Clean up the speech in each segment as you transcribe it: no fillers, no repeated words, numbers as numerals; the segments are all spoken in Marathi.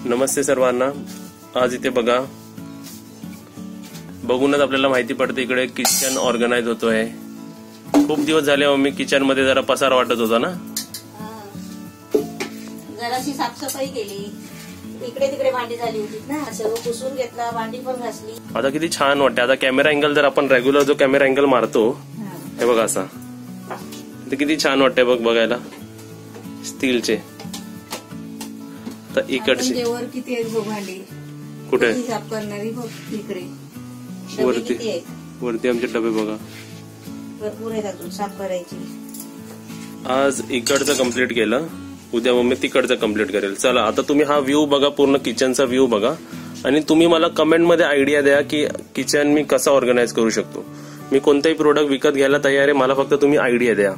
नमस्ते सर्वांना। आज इथे बघा, बघूनच आपल्याला माहिती पडते इकडे किचन ऑर्गनाइज होतोय। खूप दिवस झाले मम्मी किचन मध्ये जरा पसार वाटत होता ना, जराशी साफसफाई केली, इकडे तिकडे भांडी झाली होती ना, सगळं पुसून घेतला, भांडी पण घासली। आता किती छान वाटते। आता कॅमेरा अँगल जर आपण रेग्युलर जो कॅमेरा अँगल मारतो हे बघा असा, ते किती छान वाटते बघ बघायला, स्टीलचे। तर इकडचे वर किती आहेत भांडी, कुठे साफ करणारी बघ इकडे वरती आमचे डबे बघा, भरपूर आहेत अजून साफ करायची। आज इकडचं कम्प्लीट केलं, उद्या मम्मी तिकडचं कम्प्लीट करेल। चला आता तुम्ही हा व्ह्यू बघा, पूर्ण किचनचा व्ह्यू बघा, आणि तुम्ही मला कमेंट मध्ये आयडिया द्या की किचन मी कसं ऑर्गनाइज करू शकतो। मी कोणताही प्रोडक्ट विकत घ्यायला तयार आहे, मला फक्त तुम्ही आयडिया द्या।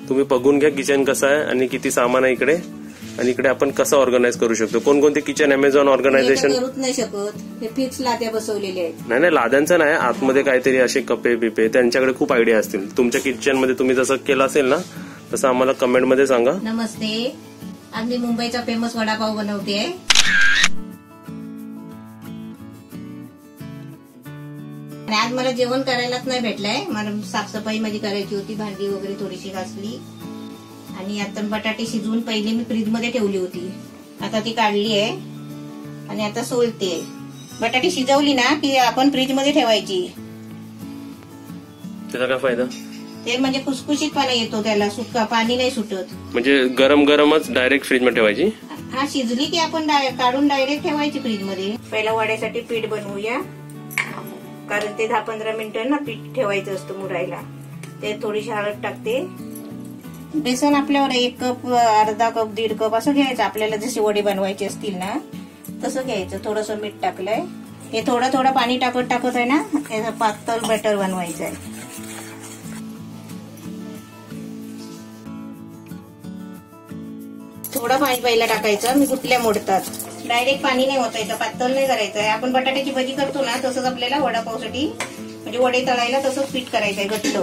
तुम्ही बघून घ्या किचन कसं आहे आणि किती सामान आहे इकडे, आणि इकडे आपण कसं ऑर्गनाइज करू शकतो। कोणकोणते किचन अमेझॉन ऑर्गनायझेशन करूच नाही शकत, हे फिक्स लाद्या बसवलेल्या आहेत। नाही लाद्यांचं नाही, आतमध्ये काहीतरी असे कपे बिपे, त्यांच्याकडे खूप आयडिया असतील। तुमच्या किचन मध्ये तुम्ही जसं केलं असेल ना तसं आम्हाला कमेंट मध्ये सांगा। नमस्ते, आज मी मुंबईचा फेमस वडापाव बनवते। आणि आज मला जेवण करायलाच नाही भेटलंय, मला साफसफाई माझी करायची होती, भांडी वगैरे थोडीशी घासली। आणि आता बटाटे शिजवून पहिले मी फ्रीज मध्ये ठेवली होती, आता ती काढली आहे आणि आता सोलते। बटाटे शिजवली ना की आपण फ्रीज मध्ये ठेवायची, त्याचा काय फायदा? ते म्हणजे खुसखुशीतपणा येतो त्याला, सुका पाणी नाही सुटत। म्हणजे गरम गरमच डायरेक्ट फ्रीज मध्ये ठेवायची? हा, शिजली की आपण काढून डायरेक्ट ठेवायची फ्रीज मध्ये। पहिला वड्यासाठी पीठ बनवूया, कारण ते 10-15 मिनिटं ना पीठ ठेवायचं असतं मुरायला। ते थोडीशी हळद टाकते, बेसन आपल्यावर 1 कप, अर्धा कप, 1.5 कप असं घ्यायचं, आपल्याला जसे वडे बनवायचे असतील ना तसं घ्यायचं। थोडंसं मीठ टाकलंय, हे थोडं पाणी टाकत आहे ना, त्याचं पातळ बॅटर बनवायचं आहे। थोडं पाणी पहिला टाकायचं, मी गुटल्या मोडतात, डायरेक्ट पाणी नाही ओतायचं, पातळ नाही करायचंय। आपण बटाट्याची भजी करतो ना तसंच आपल्याला वडापावसाठी म्हणजे वडे तळायला तसंच पीठ करायचंय घट्ट।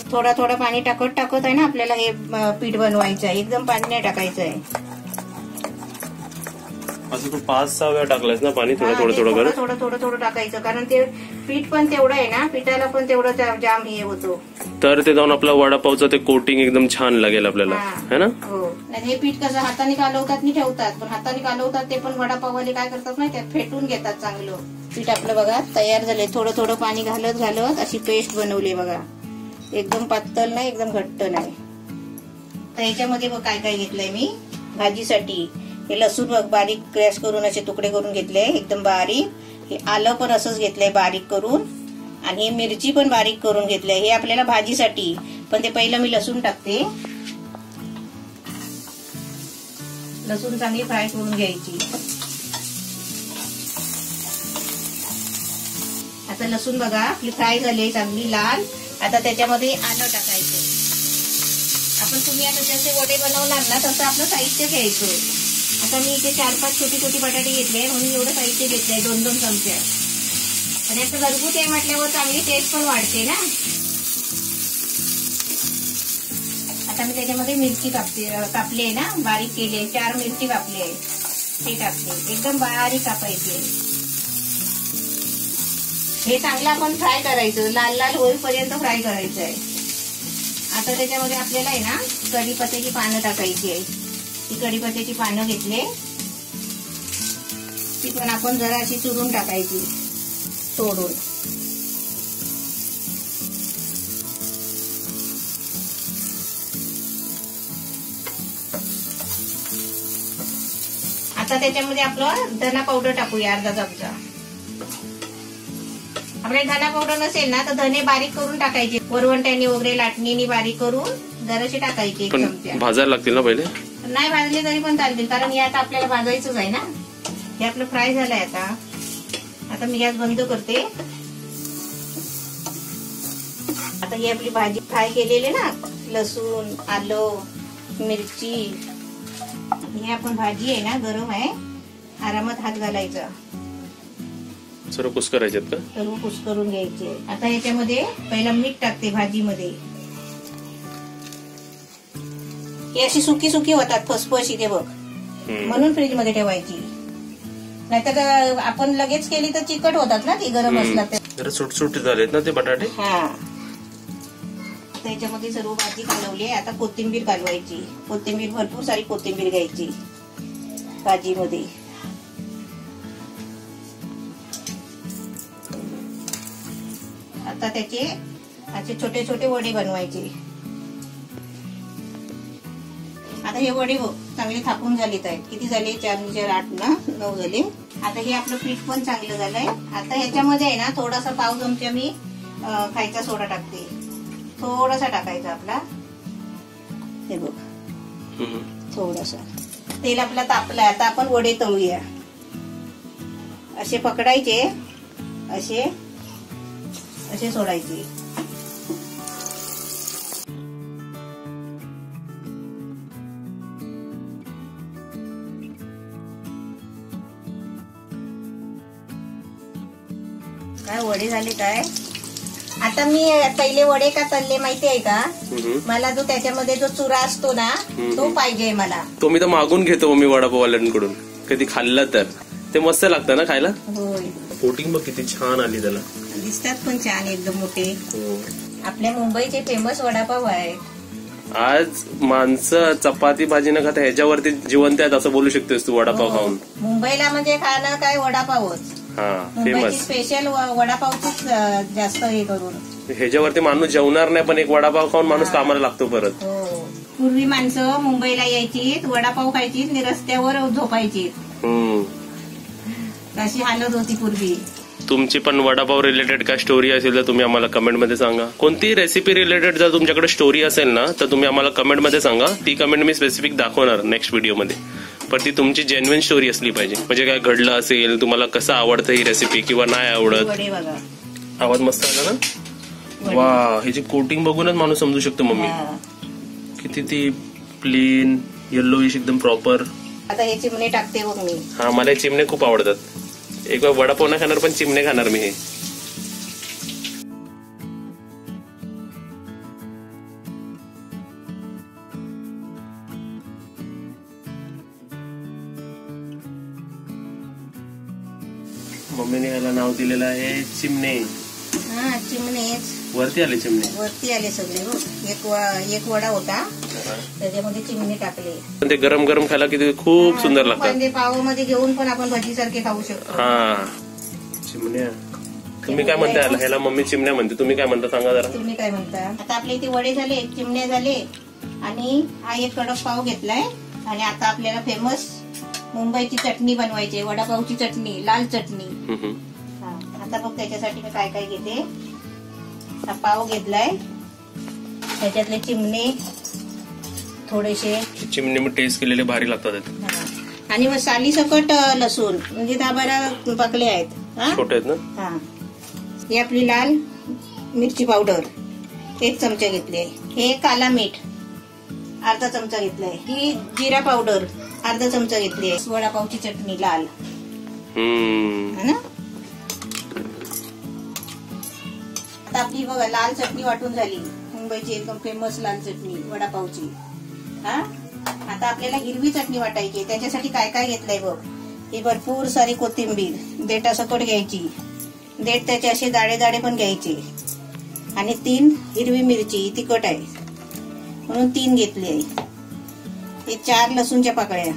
थोडं पाणी टाकत आहे ना आपल्याला हे पीठ बनवायचं आहे, एकदम पाणी नाही टाकायचं आहे। असं तू 5-6 वेळा टाकलायस ना पाणी, थोडं टाकायचं, कारण ते पीठ पण तेवढं आहे ना, पिठाला पण तेवढं जाम हे होतो, तर ते जाऊन आपला वडापावचं ते कोटिंग एकदम छान लागेल आपल्याला, है ना? हो, हे पीठ कसं हाताने कालवतात आणि ठेवतात, पण हाताने कालवतात ते पण वडापाववाले काय करतात माहिती आहे, फेटून घेतात चांगलं। पीठ आपलं बघा तयार झाले, थोडं पाणी घालत अशी पेस्ट बनवली बघा, एकदम पातळ नाही, एकदम घट्ट नाही। तर याच्यामध्ये बघ काय काय घेतलंय मी भाजीसाठी। हे लसूण बघ बारीक क्रॅश करून असे तुकडे करून घेतले एकदम बारीक, हे आलं पण असंच घेतलंय बारीक करून, आणि हे मिरची पण बारीक करून घेतलंय, हे आपल्याला भाजीसाठी। पण ते पहिलं मी लसूण टाकते, लसूण चांगली फ्राय करून घ्यायची। आता लसूण बघा आपली फ्राय झाली चांगली लाल, आता त्याच्यामध्ये आलं टाकायचं। तुम्ही आता जसे वडे बनवणार ना तसं आपलं साहित्य घ्यायचं। आता मी इथे 4-5 छोटी बटाटे घेतले, म्हणून एवढं साहित्य घेतलंय, 2-2 चमचे। आणि आता घरगुती आहे म्हटल्यावर चांगली टेस्ट पण वाढते ना। आता मी त्याच्यामध्ये मिरची कापली आहे ना, बारीक केली, 4 मिरची कापली आहे, ते टाकते, एकदम बारीक कापायची। हे चांगलं आपण फ्राय करायचं, लाल होईपर्यंत फ्राय करायचं आहे। आता त्याच्यामध्ये आपल्याला आहे ना कढीपत्त्याची पानं टाकायची आहे। ती कढीपत्त्याची पानं घेतले, ती पण आपण जरा अशी चुरून टाकायची, तोडून। आता त्याच्यामध्ये आपलं धना पावडर टाकूया, अर्धा चमचा। आपल्याला धना पावडर नसेल ना तर धने बारीक करून टाकायचे, वरवंट्यानी वगैरे लाटणीनी बारीक करून जराशी टाकायची, 1 चमचा। भाजायला लागतील ना पहिले? नाही भाजले तरी पण चालतील, कारण हे आता आपल्याला भाजायचंच आहे ना। हे आपलं फ्राय झालंय, आता मी गॅस बंद करते। आता ही आपली भाजी फ्राय केलेली ना, लसूण, आलं, मिरची, हे आपण भाजी आहे ना गरम आहे, आरामात हात घालायचा, सर्व कुस्करायचे का? सर्व कुस्करून घ्यायचे. आता ह्याच्यामध्ये पहिला मीठ टाकते भाजीमध्ये. ही अशी सुकी सुकी होतात फसफशी ते बघ, म्हणून फ्रीज मध्ये ठेवायची, नाहीतर आपण लगेच केली तर चिकट होतात ना ती गरम असला तर. जरा सुटसुटीत झालेत ना ते बटाटे. हा, त्याच्यामध्ये सर्व भाजी कालवली आहे. आता कोथिंबीर कालवायची. कोथिंबीर भरपूर सारी कोथिंबीर घ्यायची भाजीमध्ये. आता त्याचे असे छोटे छोटे वडे बनवायचे. आता हे वडे बघ चांगले थापून झालेत आहेत. किती झाले? 4 4 8 ना 9 झाले. आता हे आपलं पीठ पण चांगलं झालंय. आता ह्याच्यामध्ये आहे ना थोडासा पाव चमचा मी खायचा सोडा टाकते. थोडासा टाकायचा आपला, हे बघ थोडासा. तेल आपला तापलाय. आता आपण वडे तळूया. असे पकडायचे, असे असे सोडायचे. काय वडे झाले काय? आता मी पहिले वडे का तळले माहिती आहे का? मला जो त्याच्यामध्ये जो चुरा असतो ना तो पाहिजे मला. तो मी तर मागून घेतो मी वडापाववाल्यांकडून, कधी खाल्ला तर. ते मस्त लागतं ना खायला. होय. कोटिंग बघ किती छान आली त्याला. दिसतात पण छान एकदम मोठे. आपल्या मुंबईचे फेमस वडापाव आहे. आज माणसं चपाती भाजी न खाता ह्याच्यावरती जिवंत आहेत असं बोलू शकतेस तू वडापाव खाऊन. मुंबईला म्हणजे खाणं काय वडापावच. मुंबईची स्पेशल वडापावच जास्त हे करून. ह्याच्यावरती माणूस जेवणार नाही पण एक वडापाव खाऊन माणूस कामाला लागतो परत. पूर्वी माणसं मुंबईला यायची, वडापाव खायची आणि रस्त्यावर झोपायची. अशी हालत होती पूर्वी. तुमची पण वडापाव रिलेटेड काय स्टोरी असेल तर तुम्ही आम्हाला कमेंटमध्ये सांगा. कोणती रेसिपी रिलेटेड जर तुमच्याकडे स्टोरी असेल ना तर तुम्ही आम्हाला कमेंटमध्ये सांगा. ती कमेंट मी स्पेसिफिक दाखवणार नेक्स्ट व्हिडिओमध्ये. पण ती तुमची जेन्युइन स्टोरी असली पाहिजे. म्हणजे काय घडलं असेल, तुम्हाला कसं आवडतं ही रेसिपी किंवा नाही आवडत. आवाज मस्त आला ना. वा, ह्याची कोटिंग बघूनच माणूस समजू शकतो मम्मी किती ती प्लेन येल्लोइश एकदम प्रॉपर. आता हे चिमणे टाकते बघ मी. हा, मला चिमणे खूप आवडतात. एक वेळ वडापाव नाही खाणार पण चिमणे खाणार मी. हे मम्मीने याला नाव दिलेलं आहे चिमणे. हा, चिमणेच. वरती आले चिमणे, वरती आले सगळे. एक वडा होता त्याच्यामध्ये चिमणे टाकले. ते गरम गरम खायला किती खूप सुंदर लागतं. पावामध्ये घेऊन पण आपण भजीसारखे खाऊ शकतो. हा, चिमण्या. तुम्ही काय म्हणता ह्याला? मम्मी चिमण्या म्हणते. तुम्ही काय म्हणता सांगा जरा. तुम्ही काय म्हणता? आता आपले इथे वडे झाले, चिमण्या झाले आणि हा एक कडक पाव घेतलाय. आणि आता आपल्याला फेमस मुंबईची चटणी बनवायची, वडापावची चटणी, लाल चटणी. आता बघ त्याच्यासाठी मी काय काय घेते. हा पाव घेतलाय, त्याच्यातले चिमणे थोडेसे. चिमणे मी टेस्ट केलेले भारी लागतात. आणि मग साली सकट लसूण, म्हणजे 10-12 पाकले आहेत. छोटे आहेत ना. हा, ही आपली लाल मिरची पावडर 1 चमचा घेतली आहे. हे काला मीठ अर्धा चमचा घेतलाय. ही जिरा पावडर अर्धा चमचा घेतली आहे. वडापावची चटणी लाल ना. आता आपली बघा लाल चटणी वाटून झाली. मुंबईची एकदम फेमस लाल चटणी वडापावची. हा, आता आपल्याला हिरवी चटणी वाटायची. त्याच्यासाठी काय काय घेतलंय बघ. ही भरपूर सारी कोथिंबीर देठासकट घ्यायची. देठ त्याचे असे जाडे जाडे पण घ्यायचे. आणि 3 हिरवी मिरची, तिखट आहे म्हणून 3 घेतली आहे. हे 4 लसूणच्या पाकळ्या,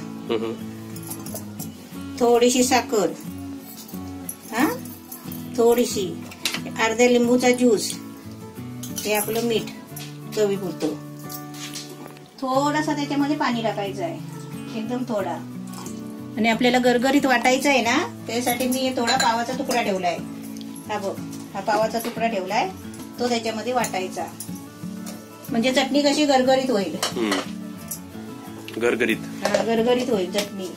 थोडीशी साखर, हा थोडीशी, अर्ध्या लिंबूचा ज्यूस, हे आपलं मीठ चवीपुरतं. थोडासा त्याच्यामध्ये पाणी टाकायचं आहे, एकदम थोडा. आणि आपल्याला गरगरीत वाटायचं आहे ना, त्यासाठी मी थोडा पावाचा तुकडा ठेवलाय. हा बघ, हा पावाचा तुकडा ठेवलाय, तो त्याच्यामध्ये वाटायचा. म्हणजे चटणी कशी गरगरीत होईल. गरगरीत होईल चटणी.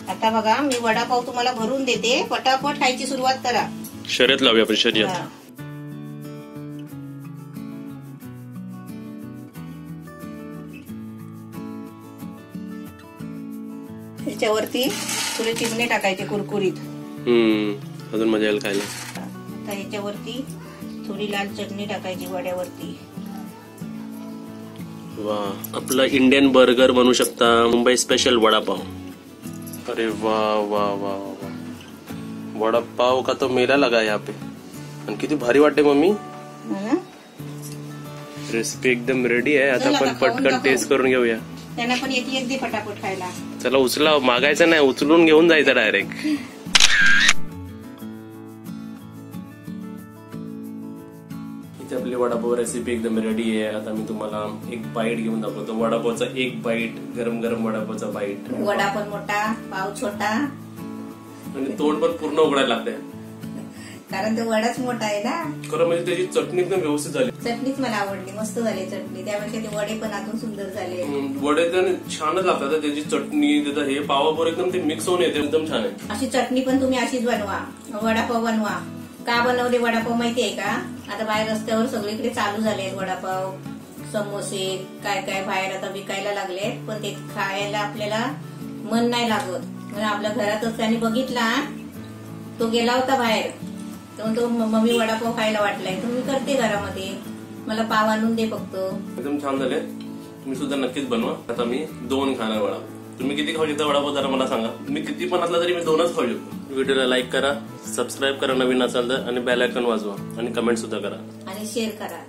आता बघा मी वडापाव तुम्हाला भरून देते. पटापट खायची सुरुवात करा. शर्यत लावूया आपण, शर्यत. त्याच्यावरती थोडे चिमणे टाकायचे कुरकुरीत. अजून मजा येईल खायला. आता ह्याच्यावरती थोडी लाल चटणी टाकायची वड्यावरती. वा, आपला इंडियन बर्गर बनवू शकता. मुंबई स्पेशल वडापाव. अरे वा वा वा वा, वडापाव का तो मेला लगा यहाँ पे. आणि किती भारी वाटते मम्मी. रेसिपी एकदम रेडी आहे. आता आपण पटकन टेस्ट करून घेऊया. त्यांना पण एक दे फटाफट खायला. चला उचला, मागायचं नाही, उचलून घेऊन जायचं डायरेक्ट. इथे आपली वडापाव रेसिपी एकदम रेडी आहे. आता मी तुम्हाला एक बाईट घेऊन दाखवतो. वडापावचा एक बाईट, गरम गरम वडापावचा बाईट. वडा पण मोठा, पाव छोटा आणि तोंड पण पूर्ण उघडायला लागतंय, कारण तो वडाच मोठा आहे ना. खरं म्हणजे त्याची चटणी एकदम व्यवस्थित झाली. चटणीच मला आवडली, मस्त झाली चटणी. त्यापेक्षा ते वडे पण आतून सुंदर झाले. वडे तर छानच लागतात. त्याची चटणी, त्याचं हे पावाबरोबर एकदम ते मिक्स होऊन येते, एकदम छान आहे. अशी चटणी पण तुम्ही अशीच बनवा, वडापाव बनवा. का बनवले वडापाव माहितीये का? आता बाहेर रस्त्यावर सगळीकडे चालू झाले वडापाव, समोसे, काय काय बाहेर आता विकायला लागले. पण ते खायला आपल्याला मन नाही लागत. म्हणून आपल्या घरातच त्याने बघितला, तो गेला होता बाहेर, तो मम्मी वडापाव खायला वाटलाय, तर मी करते घरामध्ये, मला पाव आणून दे फक्त. एकदम छान झाले. तुम्ही सुद्धा नक्कीच बनवा. आता मी 2 खाणार वडापाव. तुम्ही किती खाऊ शकता वडापाव जरा मला सांगा. मी किती पण असला तरी मी 2च खाऊ शकतो. व्हिडिओला लाईक करा, सबस्क्राईब करा नवीन असाल तर, आणि बेल आयकॉन वाजवा, आणि कमेंट सुद्धा करा आणि शेअर करा.